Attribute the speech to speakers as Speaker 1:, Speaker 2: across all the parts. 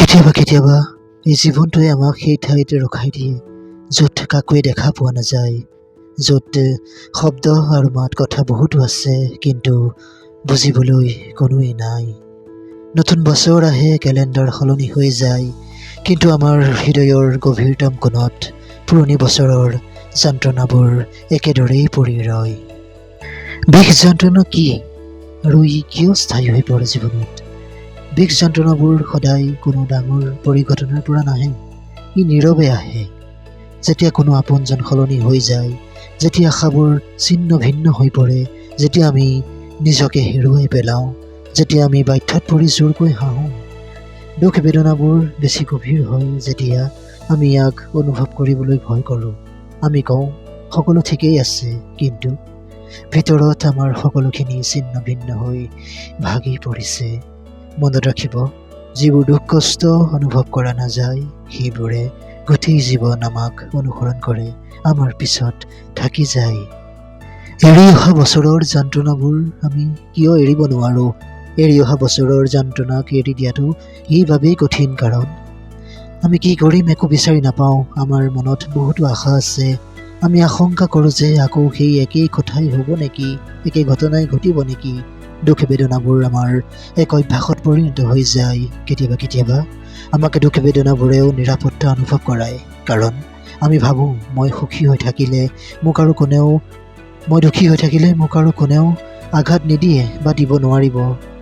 Speaker 1: কেতিয়াবা এই জীৱনটোৱে আমাক সেই ঠাইতে ৰখাই দিয়ে য'ত কাকোৱে দেখা পোৱা নাযায়, য'ত শব্দ আৰু মাত কথা বহুতো আছে কিন্তু বুজিবলৈ কোনোৱেই নাই। নতুন বছৰ আহে, কেলেণ্ডাৰ সলনি হৈ যায়, কিন্তু আমাৰ হৃদয়ৰ গভীৰতম কোণত পুৰণি বছৰৰ যন্ত্ৰণাবোৰ একেদৰেই পৰি ৰয়। বিষ যন্ত্ৰণা কি আৰু ই কিয় স্থায়ী হৈ পৰে জীৱনত? বিষ যন্ত্ৰণাবোৰ সদায় কোনো ডাঙৰ পৰিঘটনাৰ পৰা নাহে, ই নীৰৱে আহে। যেতিয়া কোনো আপোনজন সলনি হৈ যায়, যেতিয়া আশাবোৰ ছিন্ন ভিন্ন হৈ পৰে, যেতিয়া আমি নিজকে হেৰুৱাই পেলাওঁ, যেতিয়া আমি বাধ্যত পৰি জোৰকৈ হাঁহোঁ। দুখ বেদনাবোৰ বেছি গভীৰ হয় যেতিয়া আমি ইয়াক অনুভৱ কৰিবলৈ ভয় কৰোঁ। আমি কওঁ সকলো ঠিকেই আছে, কিন্তু ভিতৰত আমাৰ সকলোখিনি ছিন্ন ভিন্ন হৈ ভাগি পৰিছে। মনত ৰাখিব, যিবোৰ দুখ কষ্ট অনুভৱ কৰা নাযায় সেইবোৰে গোটেই জীৱন আমাক অনুসৰণ কৰে, আমাৰ পিছত থাকি যায়। এৰি অহা বছৰৰ যন্ত্ৰণাবোৰ আমি কিয় এৰিব নোৱাৰোঁ? এৰি অহা বছৰৰ যন্ত্ৰণাক এৰি দিয়াটো এইবাবেই কঠিন কাৰণ আমি কি কৰিম একো বিচাৰি নাপাওঁ। আমাৰ মনত বহুতো আশা আছে। আমি আশংকা কৰোঁ যে আকৌ সেই একেই কথাই হ'ব নেকি, একে ঘটনাই ঘটিব নেকি। দুখ বেদনাবোৰ আমাৰ এক অভ্যাসত পৰিণত হৈ যায়। কেতিয়াবা আমাক দুখ বেদনাবোৰেও নিৰাপত্তা অনুভৱ কৰায়, কাৰণ আমি ভাবোঁ মই দুখী হৈ থাকিলে মোক আৰু কোনেও আঘাত নিদিয়ে বা দিব নোৱাৰিব।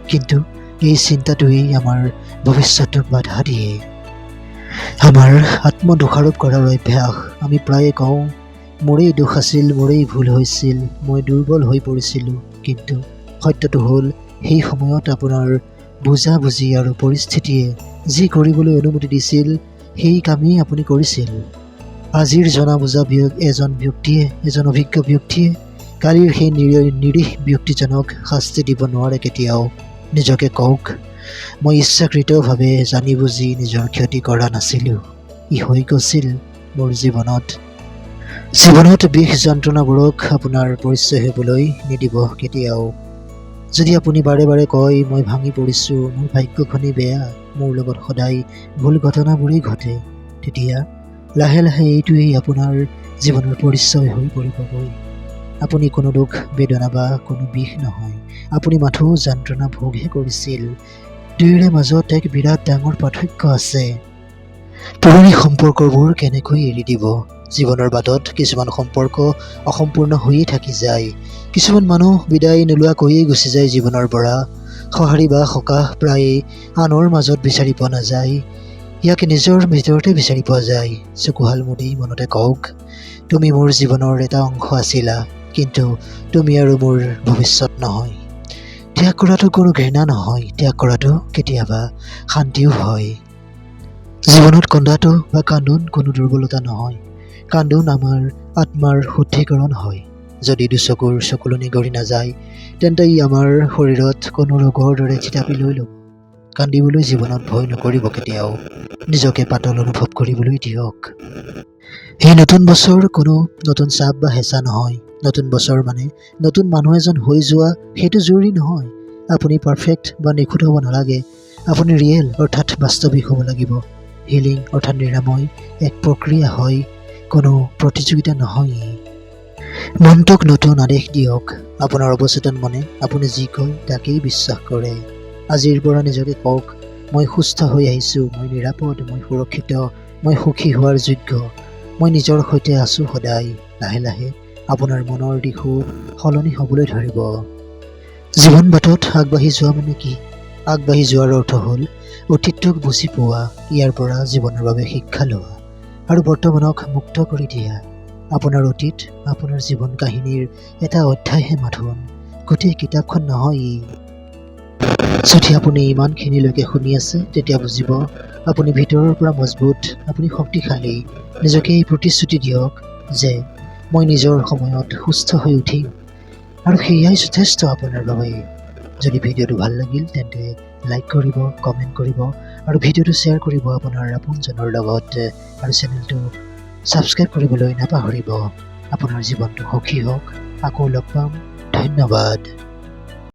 Speaker 1: কিন্তু এই চিন্তাটোৱেই আমাৰ ভৱিষ্যতক বাধা দিয়ে। আমাৰ আত্মদোষাৰোপ কৰাৰ অভ্যাস। আমি প্ৰায়ে কওঁ মোৰেই দোষ আছিল, মোৰেই ভুল হৈছিল, মই দুৰ্বল হৈ পৰিছিলোঁ। কিন্তু সত্যটো হ'ল সেই সময়ত আপোনাৰ বুজাবুজি আৰু পৰিস্থিতিয়ে যি কৰিবলৈ অনুমতি দিছিল সেই কামেই আপুনি কৰিছিল। আজিৰ জনা বুজা এজন অভিজ্ঞ ব্যক্তিয়ে কালিৰ সেই নিৰীহ ব্যক্তিজনক শাস্তি দিব নোৱাৰে কেতিয়াও। নিজকে কওক, মই ইচ্ছাকৃতভাৱে জানি বুজি নিজৰ ক্ষতি কৰা নাছিলোঁ, ই হৈ গৈছিল মোৰ জীৱনত। বিষ যন্ত্ৰণাবোৰক আপোনাৰ পৰিচয় হ'বলৈ নিদিব কেতিয়াও। যদি আপুনি বাৰে বাৰে কয় মই ভাঙি পৰিছোঁ, মোৰ ভাগ্যখনেই বেয়া, মোৰ লগত সদায় ভুল ঘটনাবোৰেই ঘটে, তেতিয়া লাহে লাহে এইটোৱেই আপোনাৰ জীৱনৰ পৰিচয় হৈ পৰিবগৈ। আপুনি কোনো দুখ বেদনা বা কোনো বিষ নহয়, আপুনি মাথো যন্ত্ৰণা ভোগহে কৰিছিল। দুয়োৰে মাজত এক বিৰাট ডাঙৰ পাৰ্থক্য আছে। পুৰণি সম্পৰ্কবোৰ কেনেকৈ এৰি দিব? জীৱনৰ বাটত কিছুমান সম্পৰ্ক অসম্পূৰ্ণ হৈয়ে থাকি যায়। কিছুমান মানুহ বিদায় নোলোৱাকৈয়ে গুচি যায় জীৱনৰ পৰা। সঁহাৰি বা সকাহ প্ৰায়ে আনৰ মাজত বিচাৰি পোৱা নাযায়, ইয়াক নিজৰ ভিতৰতে বিচাৰি পোৱা যায়। চকুহাল মুদি মনতে কওক, তুমি মোৰ জীৱনৰ এটা অংশ আছিলা, কিন্তু তুমি আৰু মোৰ ভৱিষ্যত নহয়। ত্যাগ কৰাটো কোনো ঘৃণা নহয়, ত্যাগ কৰাটো কেতিয়াবা শান্তিও হয়। জীৱনত কন্দাটো বা কান্দোন কোনো দুৰ্বলতা নহয়, কান্দোন আমাৰ আত্মাৰ শুদ্ধিকৰণ হয়। যদি দুচকুৰ চকুলনি গৰি নাযায়, তেন্তে ই আমাৰ শৰীৰত কোনো ৰোগৰ দৰে থিতাপি লৈ ল'ব। কান্দিবলৈ জীৱনত ভয় নকৰিব কেতিয়াও, নিজকে পাতল অনুভৱ কৰিবলৈ দিয়ক। এই নতুন বছৰ কোনো নতুন চাপ বা হেঁচা নহয়। নতুন বছৰ মানে নতুন মানুহ এজন হৈ যোৱা, সেইটো জৰুৰী নহয়। আপুনি পাৰফেক্ট বা নিখুঁত হ'ব নালাগে, আপুনি ৰিয়েল অৰ্থাৎ বাস্তৱিক হ'ব লাগিব। হিলিং অৰ্থাৎ নিৰাময় এক প্ৰক্ৰিয়া হয়, কোনো প্ৰতিযোগিতা নহয়। মনটোক নতুন আদেশ দিয়ক। আপোনাৰ অৱচেতন মনে আপুনি যি কয় তাকেই বিশ্বাস কৰে। আজিৰ পৰা নিজকে কওক, মই সুস্থ হৈ আহিছোঁ, মই নিৰাপদ, মই সুৰক্ষিত, মই সুখী হোৱাৰ যোগ্য, মই নিজৰ সৈতে আছোঁ সদায়। লাহে লাহে আপোনাৰ মনৰ দিশো সলনি হ'বলৈ ধৰিব। জীৱন বাটত আগবাঢ়ি যোৱা মানে কি? আগবাঢ়ি যোৱাৰ অৰ্থ হ'ল অতীতক বুজি পোৱা, ইয়াৰ পৰা জীৱনৰ বাবে শিক্ষা লোৱা আৰু বৰ্তমানক মুক্ত কৰি দিয়া। আপোনাৰ অতীত আপোনাৰ জীৱন কাহিনীৰ এটা অধ্যায়হে মাথোন, গোটেই কিতাপখন নহয় ই। যদি আপুনি ইমানখিনিলৈকে শুনি আছে, তেতিয়া বুজিব আপুনি ভিতৰৰ পৰা মজবুত, আপুনি শক্তিশালী। নিজকে এই প্ৰতিশ্ৰুতি দিয়ক যে মই নিজৰ সময়ত সুস্থ হৈ উঠিম, আৰু সেয়াই যথেষ্ট আপোনাৰ বাবে। যদি ভিডিঅ'টো ভাল লাগিল তেন্তে লাইক কৰিব, কমেণ্ট কৰিব আৰু ভিডিঅ'টো শ্বেয়াৰ কৰিব আপোনাৰ আপোনজনৰ লগত, আৰু চেনেলটো ছাবস্ক্ৰাইব কৰিবলৈ নাপাহৰিব। আপোনাৰ জীৱনটো সুখী হওক। আকৌ লগ পাম। ধন্যবাদ।